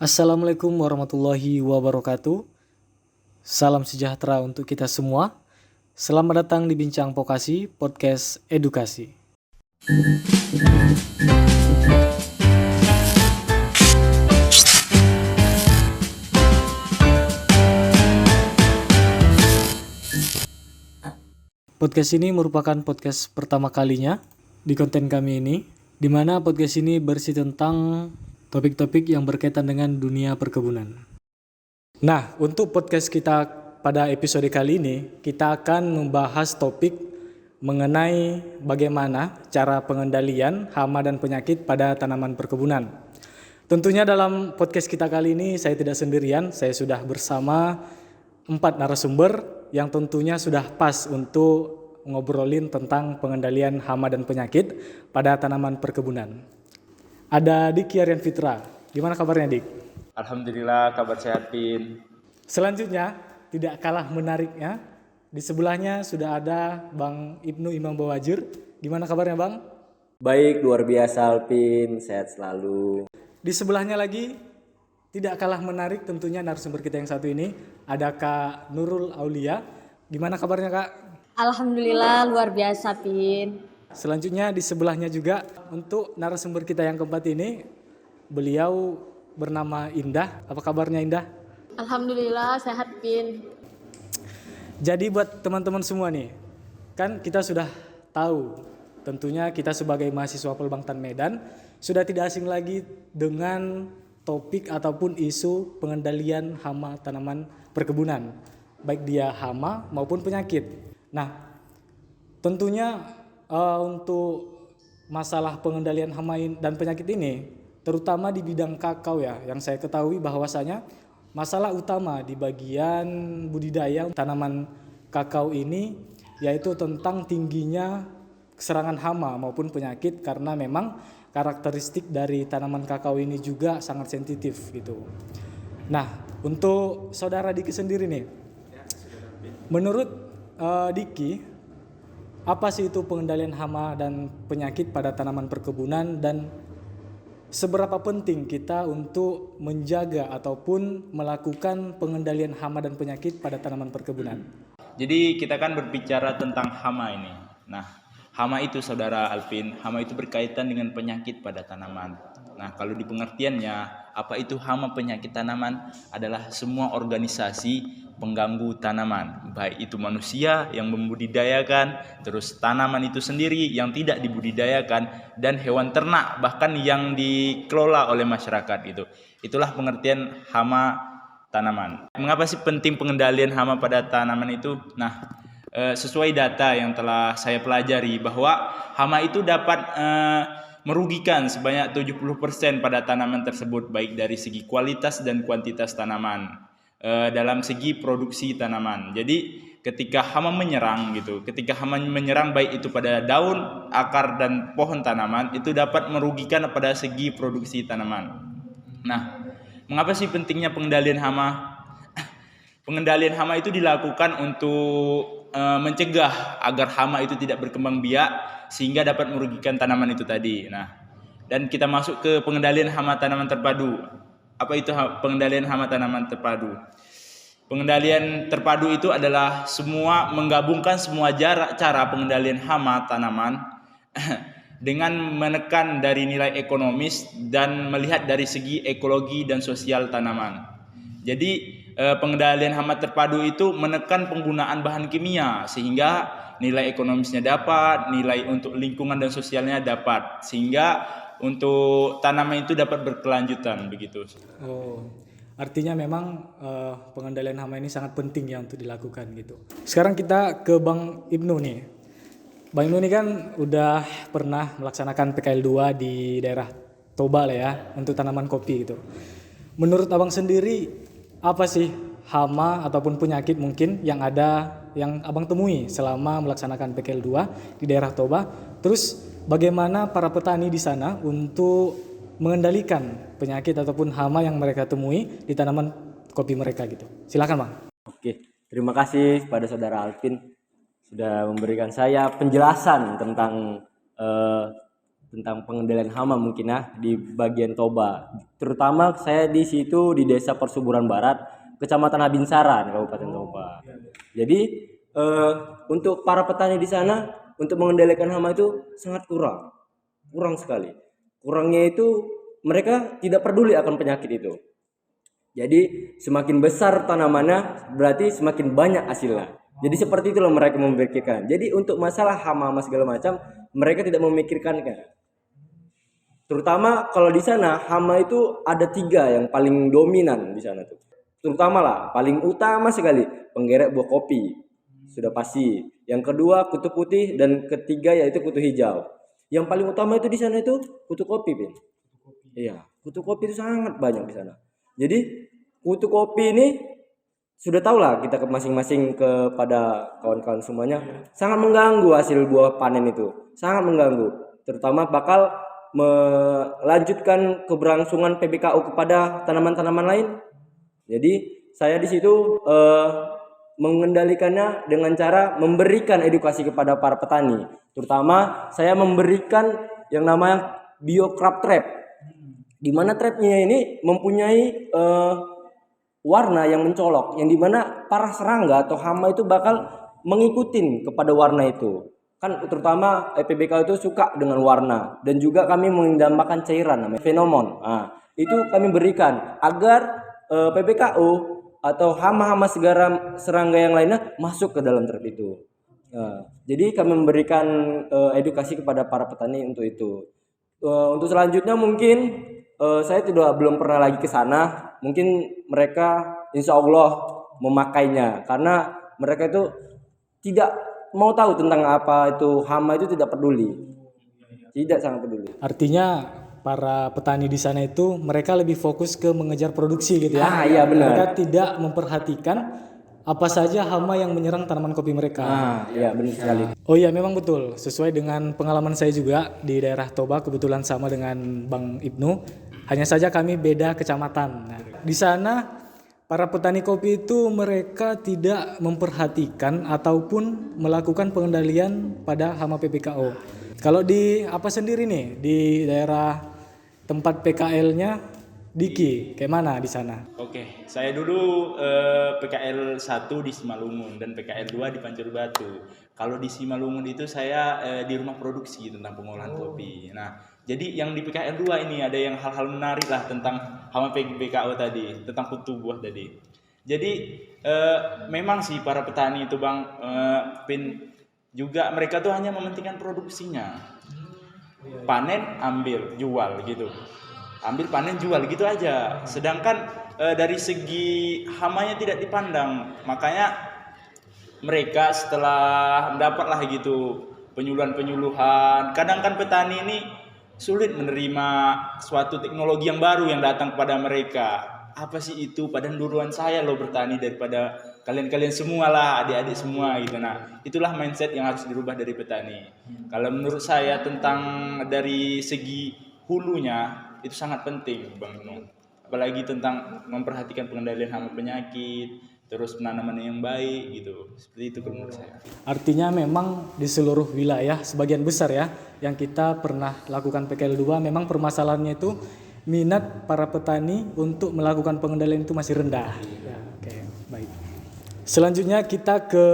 Assalamualaikum warahmatullahi wabarakatuh. Salam sejahtera untuk kita semua. Selamat datang di Bincang Vokasi, podcast edukasi. Podcast ini merupakan podcast pertama kalinya di konten kami ini, di mana podcast ini berisi tentang topik-topik yang berkaitan dengan dunia perkebunan. Nah, untuk podcast kita pada episode kali ini, kita akan membahas topik mengenai bagaimana cara pengendalian hama dan penyakit pada tanaman perkebunan. Tentunya dalam podcast kita kali ini saya tidak sendirian, saya sudah bersama 4 narasumber yang tentunya sudah pas untuk ngobrolin tentang pengendalian hama dan penyakit pada tanaman perkebunan. Ada Dik Yarian Fitra. Gimana kabarnya, Dik? Alhamdulillah, kabar sehat, Pin. Selanjutnya, tidak kalah menariknya, di sebelahnya sudah ada Bang Ibnu Imam Bawajir. Gimana kabarnya, Bang? Baik, luar biasa Alpin, sehat selalu. Di sebelahnya lagi, tidak kalah menarik tentunya narasumber kita yang satu ini, ada Kak Nurul Aulia. Gimana kabarnya, Kak? Alhamdulillah, luar biasa, Pin. Selanjutnya di sebelahnya juga untuk narasumber kita yang keempat ini, beliau bernama Indah. Apa kabarnya, Indah? Alhamdulillah, sehat, Pin. Jadi buat teman-teman semua nih, kan kita sudah tahu, tentunya kita sebagai mahasiswa Pelbangtan Medan sudah tidak asing lagi dengan topik ataupun isu pengendalian hama tanaman perkebunan, baik dia hama maupun penyakit. Nah, tentunya untuk masalah pengendalian hama dan penyakit ini, terutama di bidang kakao ya, yang saya ketahui bahwasanya masalah utama di bagian budidaya tanaman kakao ini yaitu tentang tingginya serangan hama maupun penyakit, karena memang karakteristik dari tanaman kakao ini juga sangat sensitif gitu. Nah, untuk saudara Diki sendiri nih, menurut Diki, apa sih itu pengendalian hama dan penyakit pada tanaman perkebunan, dan seberapa penting kita untuk menjaga ataupun melakukan pengendalian hama dan penyakit pada tanaman perkebunan? Jadi kita kan berbicara tentang hama ini. Nah, hama itu saudara Alvin, hama itu berkaitan dengan penyakit pada tanaman. Nah, kalau di pengertiannya, apa itu hama penyakit tanaman? Adalah semua organisasi pengganggu tanaman, baik itu manusia yang membudidayakan, terus tanaman itu sendiri yang tidak dibudidayakan, dan hewan ternak bahkan yang dikelola oleh masyarakat itu. Itulah pengertian hama tanaman. Mengapa sih penting pengendalian hama pada tanaman itu? Nah, sesuai data yang telah saya pelajari bahwa hama itu dapat merugikan sebanyak 70% pada tanaman tersebut, baik dari segi kualitas dan kuantitas tanaman, dalam segi produksi tanaman. Jadi ketika hama menyerang baik itu pada daun, akar dan pohon tanaman, itu dapat merugikan pada segi produksi tanaman. Nah, mengapa sih pentingnya pengendalian hama? Pengendalian hama itu dilakukan untuk mencegah agar hama itu tidak berkembang biak sehingga dapat merugikan tanaman itu tadi. Nah, dan kita masuk ke pengendalian hama tanaman terpadu. Apa itu pengendalian hama tanaman terpadu? Pengendalian terpadu itu adalah menggabungkan semua cara pengendalian hama tanaman dengan menekan dari nilai ekonomis dan melihat dari segi ekologi dan sosial tanaman. Jadi pengendalian hama terpadu itu menekan penggunaan bahan kimia sehingga nilai ekonomisnya dapat, nilai untuk lingkungan dan sosialnya dapat, sehingga untuk tanaman itu dapat berkelanjutan begitu. Oh, artinya memang pengendalian hama ini sangat penting ya untuk dilakukan gitu. Sekarang kita ke Bang Ibnu nih. Bang Ibnu ini kan udah pernah melaksanakan PKL 2 di daerah Toba lah ya, untuk tanaman kopi gitu. Menurut Abang sendiri, apa sih hama ataupun penyakit mungkin yang Abang temui selama melaksanakan PKL 2 di daerah Toba? Terus bagaimana para petani di sana untuk mengendalikan penyakit ataupun hama yang mereka temui di tanaman kopi mereka gitu? Silakan, Bang. Oke, terima kasih kepada saudara Alvin sudah memberikan saya penjelasan tentang tentang pengendalian hama mungkin ya di bagian Toba. Terutama saya di situ di Desa Persuburan Barat, Kecamatan Abinsaran, Kabupaten Toba. Jadi untuk para petani di sana untuk mengendalikan hama itu sangat kurang sekali. Kurangnya itu mereka tidak peduli akan penyakit itu. Jadi semakin besar tanamannya berarti semakin banyak hasilnya. Jadi seperti itulah mereka memikirkan. Jadi untuk masalah hama-hama segala macam mereka tidak memikirkannya. Terutama kalau di sana hama itu ada 3 yang paling dominan di sana tuh. Terutama lah paling utama sekali penggerek buah kopi sudah pasti. Yang kedua kutu putih dan ketiga yaitu kutu hijau. Yang paling utama itu di sana itu kutu kopi, Pin. Iya, kutu kopi itu sangat banyak di sana. Jadi kutu kopi ini sudah tahu lah kita ke masing-masing kepada kawan-kawan semuanya sangat mengganggu hasil buah panen itu, sangat mengganggu. Terutama bakal melanjutkan keberlangsungan PBKU kepada tanaman-tanaman lain. Jadi saya di situ mengendalikannya dengan cara memberikan edukasi kepada para petani. Terutama saya memberikan yang namanya biocrop trap. Di mana trapnya ini mempunyai warna yang mencolok, yang dimana para serangga atau hama itu bakal mengikutin kepada warna itu. Kan terutama PBK itu suka dengan warna dan juga kami menambahkan cairan namanya fenomon. Nah, itu kami berikan agar PBKU atau hama-hama serangga yang lainnya masuk ke dalam trap itu. Nah, jadi kami memberikan edukasi kepada para petani untuk itu. Untuk selanjutnya mungkin saya belum pernah lagi ke sana. Mungkin mereka insya Allah memakainya karena mereka itu tidak mau tahu tentang apa itu hama, itu tidak peduli, tidak sangat peduli. Artinya para petani di sana itu mereka lebih fokus ke mengejar produksi gitu ya. Iya benar. Mereka tidak memperhatikan apa saja hama yang menyerang tanaman kopi mereka. Iya benar sekali. Oh iya memang betul, sesuai dengan pengalaman saya juga di daerah Toba, kebetulan sama dengan Bang Ibnu, hanya saja kami beda kecamatan. Nah, di sana para petani kopi itu mereka tidak memperhatikan ataupun melakukan pengendalian pada hama PPKO. Kalau di apa sendiri nih di daerah tempat PKL-nya Diki, kayak mana di sana? Oke, saya dulu PKL 1 di Simalungun dan PKL 2 di Pancur Batu. Kalau di Simalungun itu saya di rumah produksi tentang pengolahan kopi. Nah, jadi yang di PKL 2 ini ada yang hal-hal menarik lah tentang hama PBKO tadi, tentang kutu buah tadi. Jadi memang sih para petani itu Bang Pin juga mereka tuh hanya mementingkan produksinya. Panen, ambil, jual gitu. Ambil, panen, jual gitu aja. Sedangkan dari segi hamanya tidak dipandang. Makanya mereka setelah mendapatlah gitu penyuluhan-penyuluhan, kadang kan petani ini sulit menerima suatu teknologi yang baru yang datang kepada mereka. Apa sih itu? Padahal duluan saya loh bertani daripada kalian-kalian semua lah, adik-adik semua gitu. Nah, itulah mindset yang harus dirubah dari petani. Kalau menurut saya tentang dari segi hulunya itu sangat penting Bang Ibnu. Apalagi tentang memperhatikan pengendalian hama penyakit, terus penanaman yang baik gitu. Seperti itu menurut saya. Artinya memang di seluruh wilayah sebagian besar ya yang kita pernah lakukan PKL 2 memang permasalahannya itu minat para petani untuk melakukan pengendalian itu masih rendah. Ya, oke, baik. Selanjutnya kita ke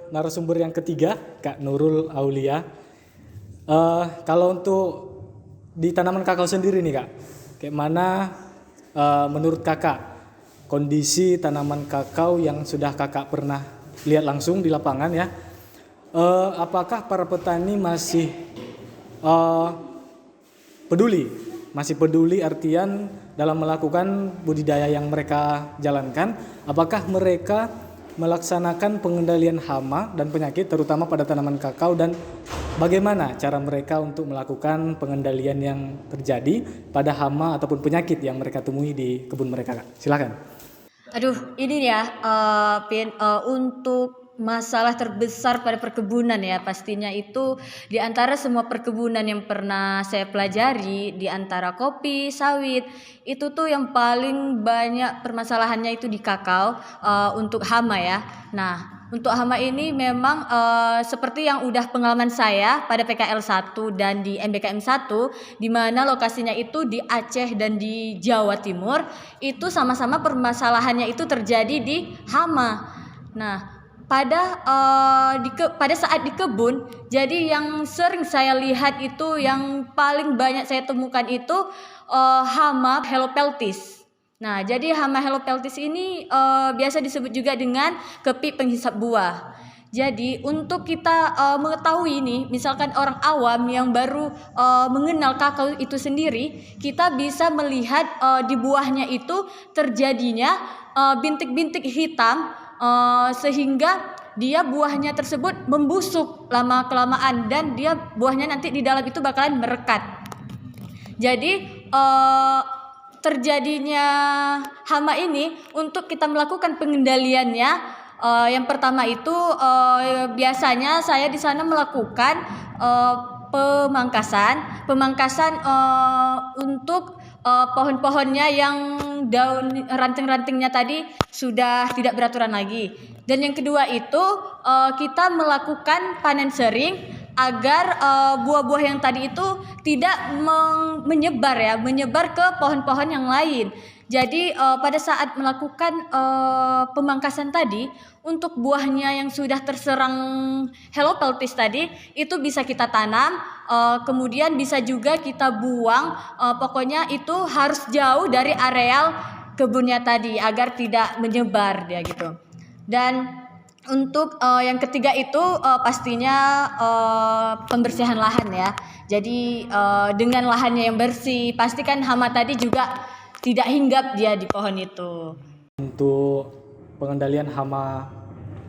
narasumber yang ketiga, Kak Nurul Aulia. Kalau untuk di tanaman kakao sendiri nih Kak, kayak mana menurut Kakak kondisi tanaman kakao yang sudah Kakak pernah lihat langsung di lapangan ya? Apakah para petani masih peduli artian dalam melakukan budidaya yang mereka jalankan? Apakah mereka melaksanakan pengendalian hama dan penyakit terutama pada tanaman kakao, dan bagaimana cara mereka untuk melakukan pengendalian yang terjadi pada hama ataupun penyakit yang mereka temui di kebun mereka? Silakan. Aduh, ini ya, Pin, untuk masalah terbesar pada perkebunan ya, pastinya itu di antara semua perkebunan yang pernah saya pelajari, di antara kopi, sawit, itu tuh yang paling banyak permasalahannya itu di kakao untuk hama ya. Nah, untuk hama ini memang seperti yang udah pengalaman saya pada PKL 1 dan di MBKM 1, di mana lokasinya itu di Aceh dan di Jawa Timur, itu sama-sama permasalahannya itu terjadi di hama. Nah, pada saat di kebun, jadi yang sering saya lihat itu, yang paling banyak saya temukan itu hama helopeltis. Nah, jadi hama helopeltis ini biasa disebut juga dengan kepik penghisap buah. Jadi untuk kita mengetahui ini, misalkan orang awam yang baru mengenal kakao itu sendiri, kita bisa melihat di buahnya itu terjadinya bintik-bintik hitam, sehingga dia buahnya tersebut membusuk lama kelamaan, dan dia buahnya nanti di dalam itu bakalan merekat. Jadi terjadinya hama ini, untuk kita melakukan pengendaliannya, yang pertama itu biasanya saya di sana melakukan pemangkasan untuk pohon-pohonnya yang daun ranting-rantingnya tadi sudah tidak beraturan lagi. Dan yang kedua itu kita melakukan panen sering agar buah-buah yang tadi itu tidak menyebar ke pohon-pohon yang lain. Jadi pada saat melakukan pemangkasan tadi, untuk buahnya yang sudah terserang helopeltis tadi itu bisa kita tanam, kemudian bisa juga kita buang, pokoknya itu harus jauh dari areal kebunnya tadi agar tidak menyebar dia gitu. Dan untuk yang ketiga itu pastinya pembersihan lahan ya. Jadi dengan lahannya yang bersih, pastikan hama tadi juga tidak hinggap dia di pohon itu. Untuk pengendalian hama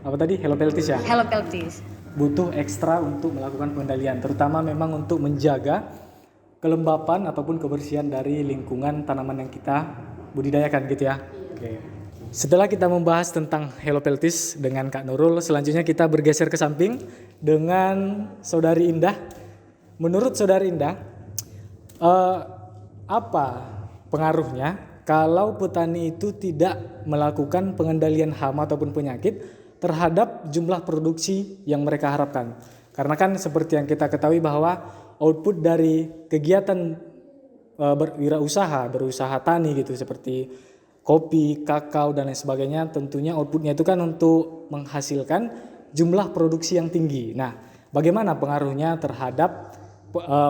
apa tadi, helopeltis ya? Helopeltis. Butuh ekstra untuk melakukan pengendalian, terutama memang untuk menjaga kelembapan ataupun kebersihan dari lingkungan tanaman yang kita budidayakan gitu ya. Oke. Setelah kita membahas tentang helopeltis dengan Kak Nurul, selanjutnya kita bergeser ke samping dengan Saudari Indah. Menurut Saudari Indah, apa pengaruhnya kalau petani itu tidak melakukan pengendalian hama ataupun penyakit terhadap jumlah produksi yang mereka harapkan? Karena kan seperti yang kita ketahui bahwa output dari kegiatan berusaha tani gitu, seperti kopi, kakao dan lain sebagainya, tentunya outputnya itu kan untuk menghasilkan jumlah produksi yang tinggi. Nah, bagaimana pengaruhnya terhadap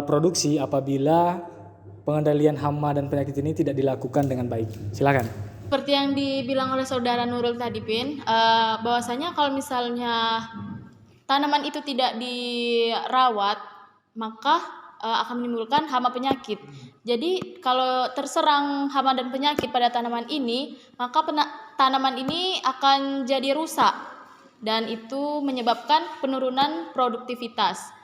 produksi apabila pengendalian hama dan penyakit ini tidak dilakukan dengan baik? Silakan. Seperti yang dibilang oleh saudara Nurul tadi, Pin, bahwasanya kalau misalnya tanaman itu tidak dirawat, maka akan menimbulkan hama penyakit. Jadi kalau terserang hama dan penyakit pada tanaman ini, maka tanaman ini akan jadi rusak, dan itu menyebabkan penurunan produktivitas.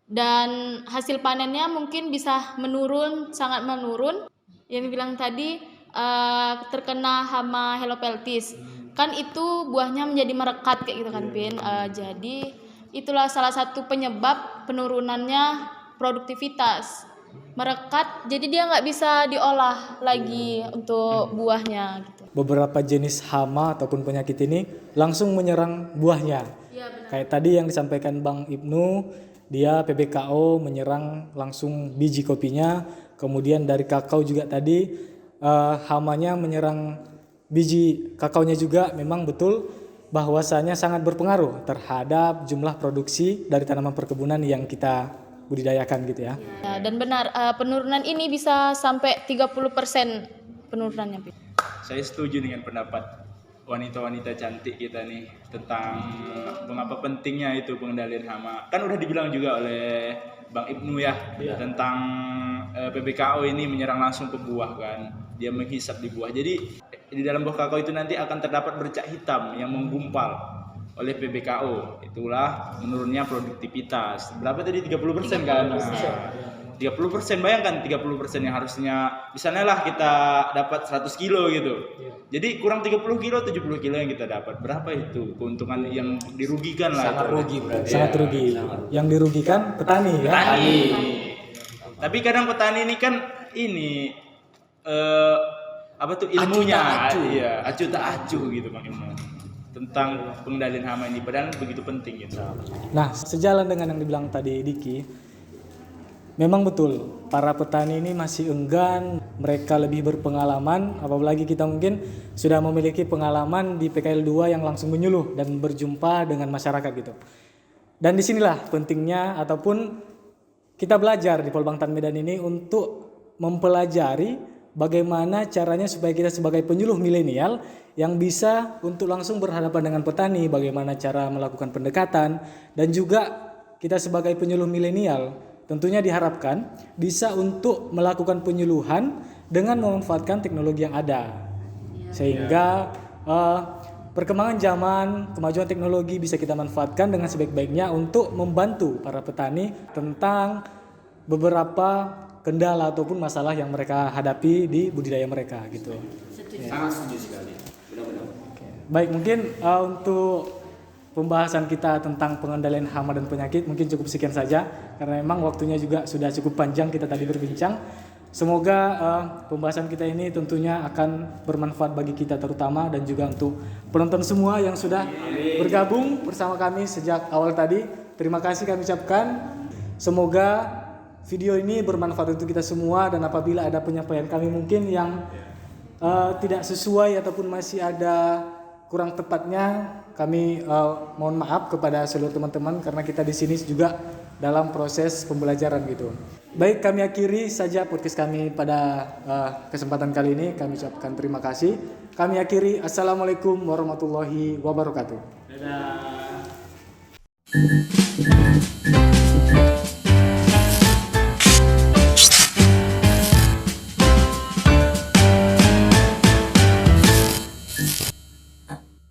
Dan hasil panennya mungkin bisa menurun, sangat menurun. Yang dibilang tadi terkena hama helopeltis, kan itu buahnya menjadi merekat kayak gitu kan, Pin. Jadi itulah salah satu penyebab penurunannya produktivitas, merekat, jadi dia nggak bisa diolah lagi untuk buahnya gitu. Beberapa jenis hama ataupun penyakit ini langsung menyerang buahnya. Ya, benar. Kayak tadi yang disampaikan Bang Ibnu, dia PBKO menyerang langsung biji kopinya. Kemudian dari kakao juga tadi hamanya menyerang biji kakaonya juga. Memang betul bahwasanya sangat berpengaruh terhadap jumlah produksi dari tanaman perkebunan yang kita budidayakan gitu ya. Ya, dan benar, penurunan ini bisa sampai 30% penurunannya. Saya setuju dengan pendapat wanita-wanita cantik kita nih tentang mengapa pentingnya itu pengendalian hama. Kan udah dibilang juga oleh Bang Ibnu ya, tentang PBKO ini menyerang langsung ke buah kan. Dia menghisap di buah. Jadi di dalam buah kakao itu nanti akan terdapat bercak hitam yang menggumpal oleh PBKO. Itulah menurunnya produktivitas. Berapa tadi? 30% kan? Nah, 30%, bayangkan 30% yang harusnya misalnya lah kita dapat 100 kilo gitu. Jadi kurang 30 kilo, 70 kilo yang kita dapat. Berapa itu keuntungan yang dirugikan lah? Sangat itu. rugi berarti. Sangat rugi. Yang dirugikan petani ya. Petani. Tapi kadang petani ini kan ini apa tuh ilmunya? Iya, acuh tak acuh gitu Bang Ilmu. Tentang pengendalian hama ini padahal begitu penting gitu. Nah, sejalan dengan yang dibilang tadi Diki, memang betul para petani ini masih enggan, mereka lebih berpengalaman, apalagi kita mungkin sudah memiliki pengalaman di PKL 2 yang langsung menyuluh dan berjumpa dengan masyarakat gitu. Dan disinilah pentingnya ataupun kita belajar di Polbangtan Medan ini untuk mempelajari bagaimana caranya supaya kita sebagai penyuluh milenial yang bisa untuk langsung berhadapan dengan petani, bagaimana cara melakukan pendekatan, dan juga kita sebagai penyuluh milenial tentunya diharapkan bisa untuk melakukan penyuluhan dengan memanfaatkan teknologi yang ada. Sehingga perkembangan zaman, kemajuan teknologi bisa kita manfaatkan dengan sebaik-baiknya untuk membantu para petani tentang beberapa kendala ataupun masalah yang mereka hadapi di budidaya mereka gitu. Sangat setuju sekali. Benar-benar. Baik, mungkin untuk pembahasan kita tentang pengendalian hama dan penyakit mungkin cukup sekian saja karena memang waktunya juga sudah cukup panjang kita tadi berbincang. Semoga pembahasan kita ini tentunya akan bermanfaat bagi kita terutama dan juga untuk penonton semua yang sudah bergabung bersama kami sejak awal tadi. Terima kasih kami ucapkan. Semoga video ini bermanfaat untuk kita semua dan apabila ada penyampaian kami mungkin yang tidak sesuai ataupun masih ada kurang tepatnya, kami mohon maaf kepada seluruh teman-teman karena kita di sini juga dalam proses pembelajaran gitu. Baik, kami akhiri saja podcast kami pada kesempatan kali ini. Kami ucapkan terima kasih. Kami akhiri. Assalamualaikum warahmatullahi wabarakatuh. Dadah.